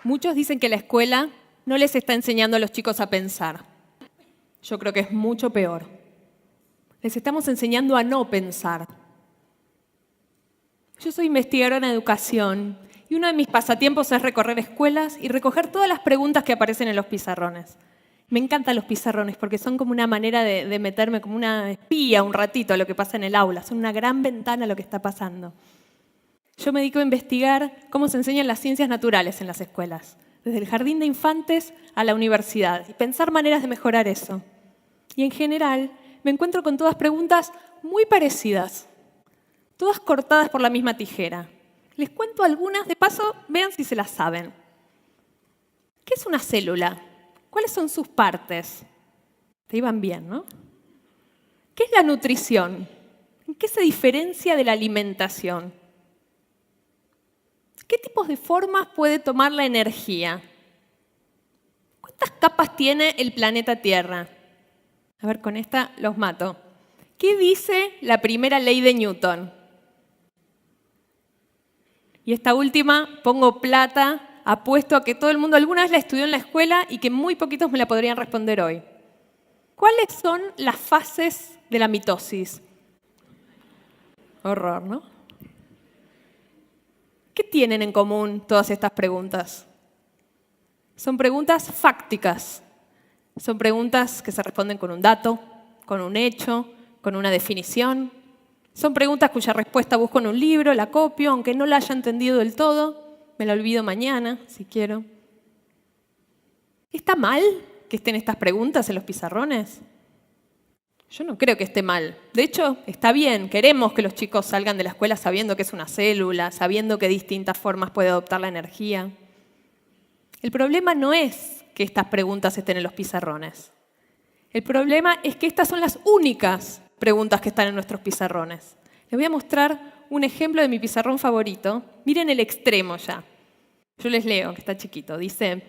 Muchos dicen que la escuela no les está enseñando a los chicos a pensar. Yo creo que es mucho peor. Les estamos enseñando a no pensar. Yo soy investigadora en educación y uno de mis pasatiempos es recorrer escuelas y recoger todas las preguntas que aparecen en los pizarrones. Me encantan los pizarrones porque son como una manera de meterme como una espía un ratito a lo que pasa en el aula. Son una gran ventana a lo que está pasando. Yo me dedico a investigar cómo se enseñan las ciencias naturales en las escuelas, desde el jardín de infantes a la universidad, y pensar maneras de mejorar eso. Y en general me encuentro con todas preguntas muy parecidas, todas cortadas por la misma tijera. Les cuento algunas, de paso, vean si se las saben. ¿Qué es una célula? ¿Cuáles son sus partes? Te iban bien, ¿no? ¿Qué es la nutrición? ¿En qué se diferencia de la alimentación? ¿Qué tipos de formas puede tomar la energía? ¿Cuántas capas tiene el planeta Tierra? A ver, con esta los mato. ¿Qué dice la primera ley de Newton? Y esta última, pongo plata, apuesto a que todo el mundo alguna vez la estudió en la escuela y que muy poquitos me la podrían responder hoy. ¿Cuáles son las fases de la mitosis? Horror, ¿no? ¿Qué tienen en común todas estas preguntas? Son preguntas fácticas. Son preguntas que se responden con un dato, con un hecho, con una definición. Son preguntas cuya respuesta busco en un libro, la copio, aunque no la haya entendido del todo, me la olvido mañana, si quiero. ¿Está mal que estén estas preguntas en los pizarrones? Yo no creo que esté mal. De hecho, está bien. Queremos que los chicos salgan de la escuela sabiendo que es una célula, sabiendo que de distintas formas puede adoptar la energía. El problema no es que estas preguntas estén en los pizarrones. El problema es que estas son las únicas preguntas que están en nuestros pizarrones. Les voy a mostrar un ejemplo de mi pizarrón favorito. Miren el extremo ya. Yo les leo, que está chiquito. Dice,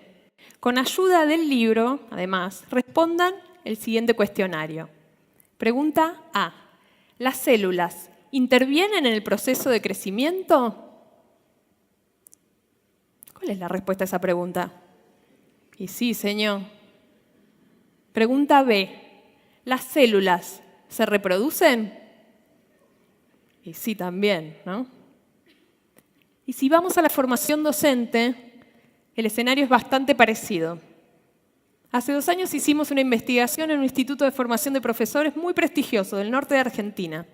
con ayuda del libro, además, respondan el siguiente cuestionario. Pregunta A. ¿Las células intervienen en el proceso de crecimiento? ¿Cuál es la respuesta a esa pregunta? Y sí, señor. Pregunta B. ¿Las células se reproducen? Y sí, también, ¿no? Y si vamos a la formación docente, el escenario es bastante parecido. Hace 2 años hicimos una investigación en un instituto de formación de profesores muy prestigioso del norte de Argentina.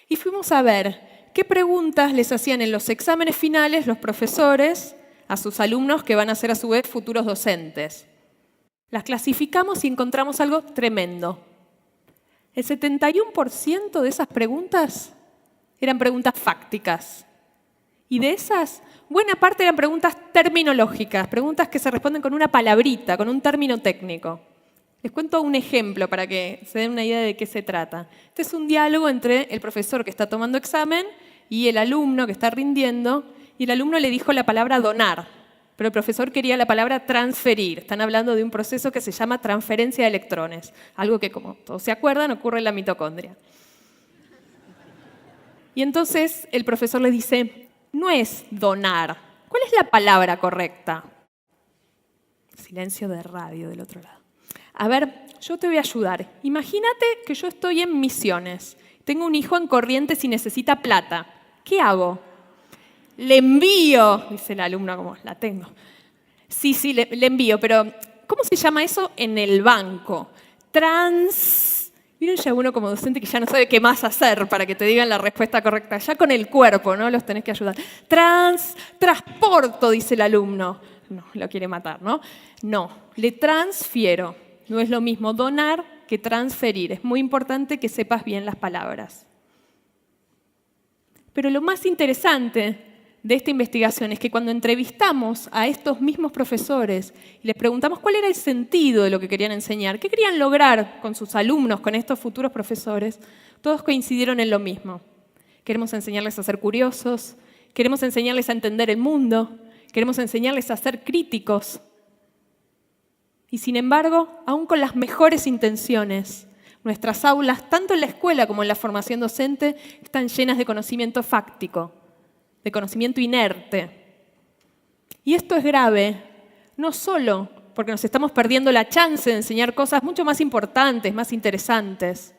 Y fuimos a ver qué preguntas les hacían en los exámenes finales los profesores a sus alumnos que van a ser a su vez futuros docentes. Las clasificamos y encontramos algo tremendo. El 71% de esas preguntas eran preguntas fácticas. Y de esas, buena parte eran preguntas terminológicas, preguntas que se responden con una palabrita, con un término técnico. Les cuento un ejemplo para que se den una idea de qué se trata. Este es un diálogo entre el profesor que está tomando examen y el alumno que está rindiendo, y el alumno le dijo la palabra donar, pero el profesor quería la palabra transferir. Están hablando de un proceso que se llama transferencia de electrones, algo que, como todos se acuerdan, ocurre en la mitocondria. Y entonces el profesor le dice, no es donar. ¿Cuál es la palabra correcta? Silencio de radio del otro lado. A ver, yo te voy a ayudar. Imagínate que yo estoy en Misiones. Tengo un hijo en Corrientes y necesita plata. ¿Qué hago? Le envío, dice el alumno, como la tengo. Sí, le envío, pero ¿cómo se llama eso en el banco? Miren ya uno como docente que ya no sabe qué más hacer para que te digan la respuesta correcta. Ya con el cuerpo, ¿no? Los tenés que ayudar. Transporto, dice el alumno. No, lo quiere matar, ¿no? No, le transfiero. No es lo mismo donar que transferir. Es muy importante que sepas bien las palabras. Pero lo más interesante de esta investigación es que cuando entrevistamos a estos mismos profesores y les preguntamos cuál era el sentido de lo que querían enseñar, qué querían lograr con sus alumnos, con estos futuros profesores, todos coincidieron en lo mismo. Queremos enseñarles a ser curiosos, queremos enseñarles a entender el mundo, queremos enseñarles a ser críticos. Y sin embargo, aún con las mejores intenciones, nuestras aulas, tanto en la escuela como en la formación docente, están llenas de conocimiento fáctico, de conocimiento inerte. Y esto es grave, no solo porque nos estamos perdiendo la chance de enseñar cosas mucho más importantes, más interesantes.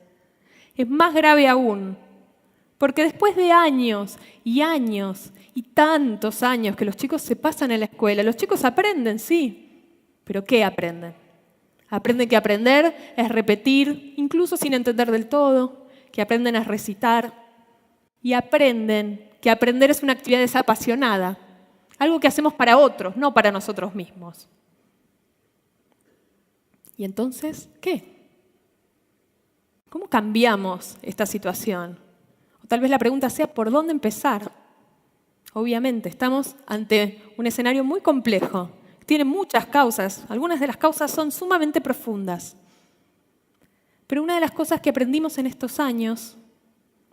Es más grave aún, porque después de años y años y tantos años que los chicos se pasan en la escuela, los chicos aprenden, sí, pero ¿qué aprenden? Aprenden que aprender es repetir, incluso sin entender del todo, que aprenden a recitar y aprenden que aprender es una actividad desapasionada, algo que hacemos para otros, no para nosotros mismos. ¿Y entonces qué? ¿Cómo cambiamos esta situación? O tal vez la pregunta sea, ¿por dónde empezar? Obviamente, estamos ante un escenario muy complejo. Tiene muchas causas. Algunas de las causas son sumamente profundas. Pero una de las cosas que aprendimos en estos años,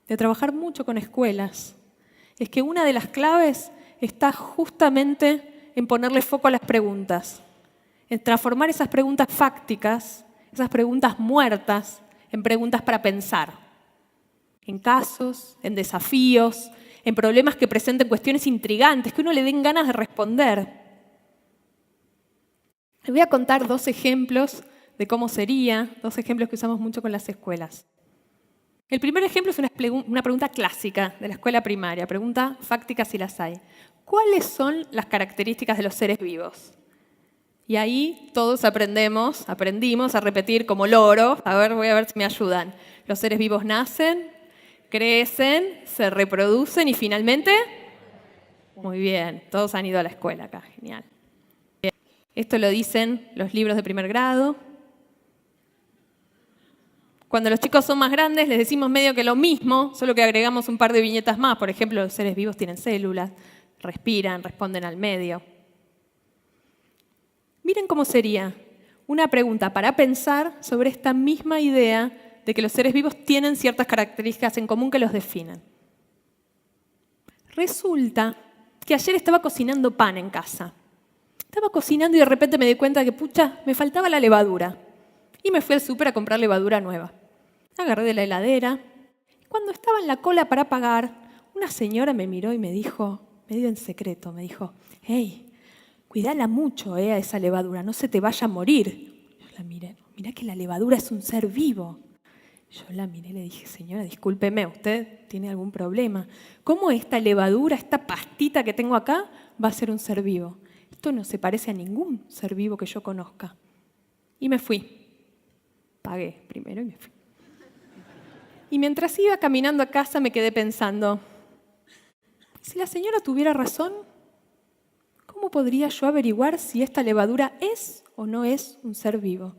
de trabajar mucho con escuelas, es que una de las claves está justamente en ponerle foco a las preguntas, en transformar esas preguntas fácticas, esas preguntas muertas, en preguntas para pensar, en casos, en desafíos, en problemas que presenten cuestiones intrigantes, que uno le den ganas de responder. Les voy a contar 2 ejemplos de cómo sería, 2 ejemplos que usamos mucho con las escuelas. El primer ejemplo es una pregunta clásica de la escuela primaria, pregunta fáctica si las hay. ¿Cuáles son las características de los seres vivos? Y ahí todos aprendimos a repetir como loro. Voy a ver si me ayudan. Los seres vivos nacen, crecen, se reproducen y finalmente... Muy bien, todos han ido a la escuela acá, genial. Bien. Esto lo dicen los libros de primer grado. Cuando los chicos son más grandes les decimos medio que lo mismo, solo que agregamos un par de viñetas más. Por ejemplo, los seres vivos tienen células, respiran, responden al medio. Miren cómo sería una pregunta para pensar sobre esta misma idea de que los seres vivos tienen ciertas características en común que los definen. Resulta que ayer estaba cocinando pan en casa. Estaba cocinando y de repente me di cuenta que, me faltaba la levadura. Y me fui al súper a comprar levadura nueva. Agarré de la heladera. Cuando estaba en la cola para pagar, una señora me miró y me dijo, medio en secreto, me dijo, hey, cuídala mucho a esa levadura, no se te vaya a morir. Yo la miré, mirá que la levadura es un ser vivo. Yo la miré y le dije, señora, discúlpeme, ¿usted tiene algún problema? ¿Cómo esta levadura, esta pastita que tengo acá, va a ser un ser vivo? Esto no se parece a ningún ser vivo que yo conozca. Y me fui. Pagué primero y me fui. Y mientras iba caminando a casa me quedé pensando, si la señora tuviera razón, ¿cómo podría yo averiguar si esta levadura es o no es un ser vivo?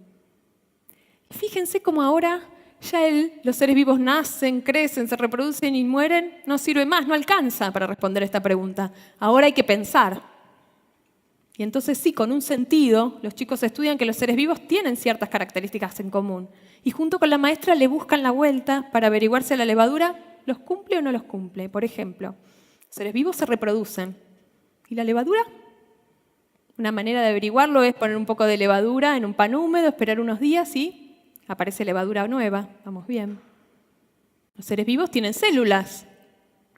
Fíjense cómo ahora ya los seres vivos nacen, crecen, se reproducen y mueren. No sirve más, no alcanza para responder esta pregunta. Ahora hay que pensar. Y entonces sí, con un sentido, los chicos estudian que los seres vivos tienen ciertas características en común. Y junto con la maestra le buscan la vuelta para averiguar si la levadura los cumple o no los cumple. Por ejemplo, los seres vivos se reproducen. ¿Y la levadura? Una manera de averiguarlo es poner un poco de levadura en un pan húmedo, esperar unos días y aparece levadura nueva. Vamos bien. Los seres vivos tienen células.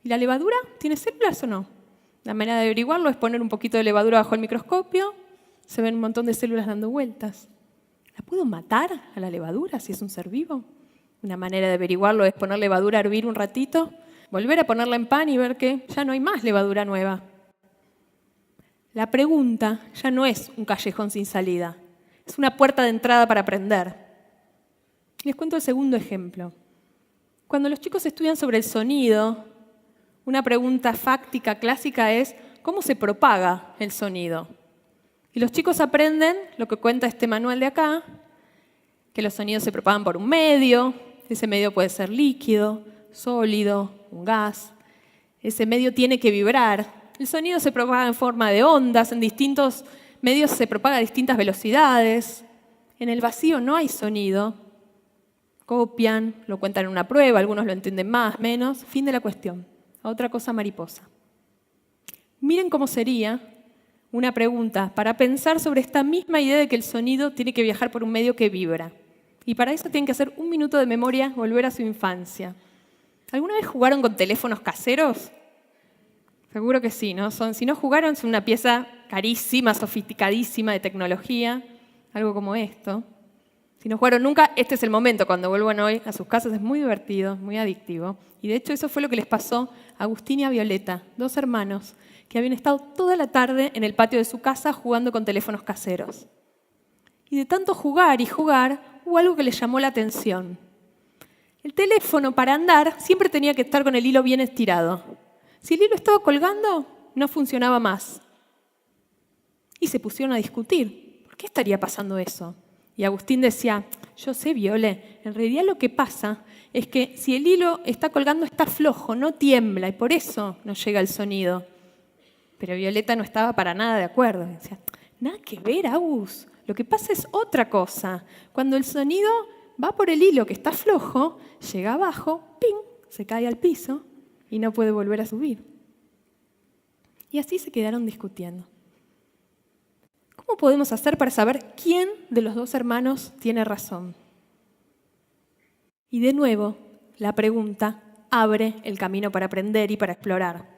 ¿Y la levadura tiene células o no? La manera de averiguarlo es poner un poquito de levadura bajo el microscopio. Se ven un montón de células dando vueltas. ¿La puedo matar a la levadura si es un ser vivo? Una manera de averiguarlo es poner levadura a hervir un ratito, volver a ponerla en pan y ver que ya no hay más levadura nueva. La pregunta ya no es un callejón sin salida, es una puerta de entrada para aprender. Les cuento el segundo ejemplo. Cuando los chicos estudian sobre el sonido, una pregunta fáctica clásica es ¿cómo se propaga el sonido? Y los chicos aprenden lo que cuenta este manual de acá, que los sonidos se propagan por un medio, ese medio puede ser líquido, sólido, un gas, ese medio tiene que vibrar. El sonido se propaga en forma de ondas, en distintos medios se propaga a distintas velocidades. En el vacío no hay sonido. Copian, lo cuentan en una prueba, algunos lo entienden más, menos. Fin de la cuestión. Otra cosa mariposa. Miren cómo sería una pregunta para pensar sobre esta misma idea de que el sonido tiene que viajar por un medio que vibra. Y para eso tienen que hacer 1 minuto de memoria, volver a su infancia. ¿Alguna vez jugaron con teléfonos caseros? Seguro que sí, ¿no? Si no jugaron, son una pieza carísima, sofisticadísima de tecnología, algo como esto. Si no jugaron nunca, este es el momento. Cuando vuelvan hoy a sus casas es muy divertido, muy adictivo. Y de hecho eso fue lo que les pasó a Agustín y a Violeta, 2 hermanos que habían estado toda la tarde en el patio de su casa jugando con teléfonos caseros. Y de tanto jugar y jugar, hubo algo que les llamó la atención. El teléfono, para andar, siempre tenía que estar con el hilo bien estirado. Si el hilo estaba colgando, no funcionaba más. Y se pusieron a discutir. ¿Por qué estaría pasando eso? Y Agustín decía, yo sé, Viole, en realidad lo que pasa es que si el hilo está colgando está flojo, no tiembla, y por eso no llega el sonido. Pero Violeta no estaba para nada de acuerdo. Decía, nada que ver, Agus. Lo que pasa es otra cosa. Cuando el sonido va por el hilo que está flojo, llega abajo, ¡ping!, se cae al piso y no puede volver a subir. Y así se quedaron discutiendo. ¿Cómo podemos hacer para saber quién de los 2 hermanos tiene razón? Y de nuevo, la pregunta abre el camino para aprender y para explorar.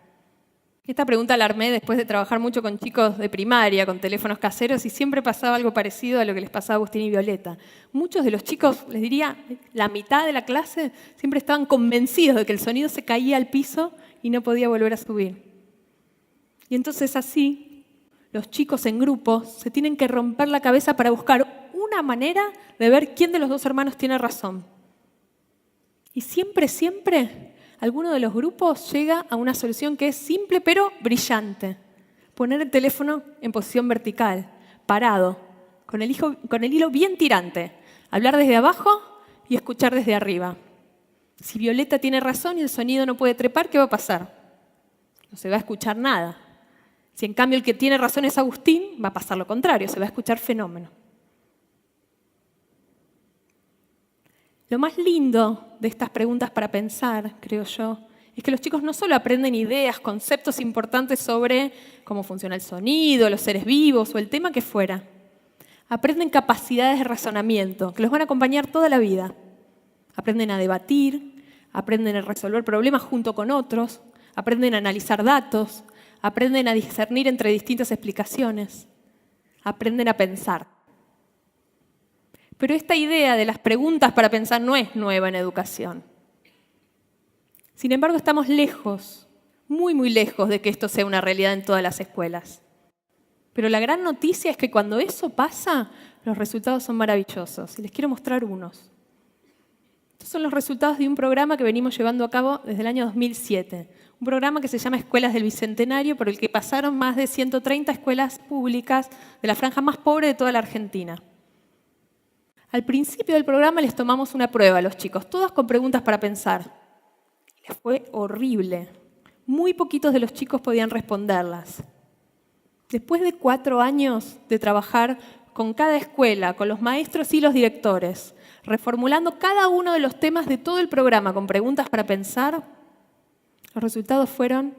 Esta pregunta la armé después de trabajar mucho con chicos de primaria, con teléfonos caseros, y siempre pasaba algo parecido a lo que les pasaba a Agustín y Violeta. Muchos de los chicos, les diría, la mitad de la clase, siempre estaban convencidos de que el sonido se caía al piso y no podía volver a subir. Y entonces así, los chicos en grupos se tienen que romper la cabeza para buscar una manera de ver quién de los 2 hermanos tiene razón. Y siempre, alguno de los grupos llega a una solución que es simple pero brillante. Poner el teléfono en posición vertical, parado, con el hilo bien tirante. Hablar desde abajo y escuchar desde arriba. Si Violeta tiene razón y el sonido no puede trepar, ¿qué va a pasar? No se va a escuchar nada. Si en cambio el que tiene razón es Agustín, va a pasar lo contrario, se va a escuchar fenómeno. Lo más lindo de estas preguntas para pensar, creo yo, es que los chicos no solo aprenden ideas, conceptos importantes sobre cómo funciona el sonido, los seres vivos o el tema que fuera. Aprenden capacidades de razonamiento que los van a acompañar toda la vida. Aprenden a debatir, aprenden a resolver problemas junto con otros, aprenden a analizar datos, aprenden a discernir entre distintas explicaciones, aprenden a pensar. Pero esta idea de las preguntas para pensar no es nueva en educación. Sin embargo, estamos lejos, muy lejos de que esto sea una realidad en todas las escuelas. Pero la gran noticia es que cuando eso pasa, los resultados son maravillosos. Y les quiero mostrar unos. Estos son los resultados de un programa que venimos llevando a cabo desde el año 2007. Un programa que se llama Escuelas del Bicentenario, por el que pasaron más de 130 escuelas públicas de la franja más pobre de toda la Argentina. Al principio del programa les tomamos una prueba a los chicos, todas con preguntas para pensar. Les fue horrible. Muy poquitos de los chicos podían responderlas. Después de 4 años de trabajar con cada escuela, con los maestros y los directores, reformulando cada uno de los temas de todo el programa con preguntas para pensar, los resultados fueron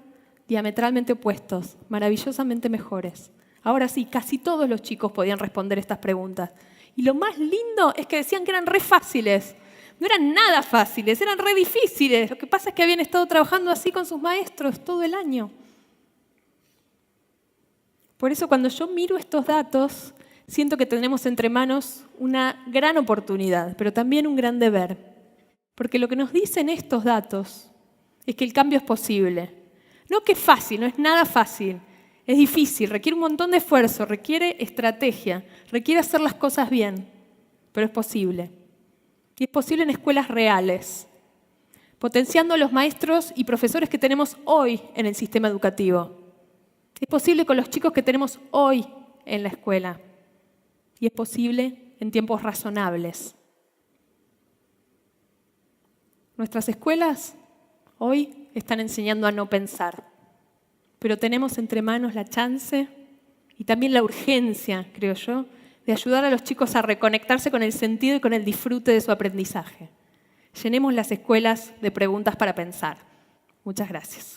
diametralmente opuestos, maravillosamente mejores. Ahora sí, casi todos los chicos podían responder estas preguntas. Y lo más lindo es que decían que eran re fáciles. No eran nada fáciles, eran re difíciles. Lo que pasa es que habían estado trabajando así con sus maestros todo el año. Por eso cuando yo miro estos datos, siento que tenemos entre manos una gran oportunidad, pero también un gran deber. Porque lo que nos dicen estos datos es que el cambio es posible. No que es fácil, no es nada fácil. Es difícil, requiere un montón de esfuerzo, requiere estrategia, requiere hacer las cosas bien, pero es posible. Y es posible en escuelas reales, potenciando a los maestros y profesores que tenemos hoy en el sistema educativo. Es posible con los chicos que tenemos hoy en la escuela. Y es posible en tiempos razonables. Nuestras escuelas hoy están enseñando a no pensar. Pero tenemos entre manos la chance y también la urgencia, creo yo, de ayudar a los chicos a reconectarse con el sentido y con el disfrute de su aprendizaje. Llenemos las escuelas de preguntas para pensar. Muchas gracias.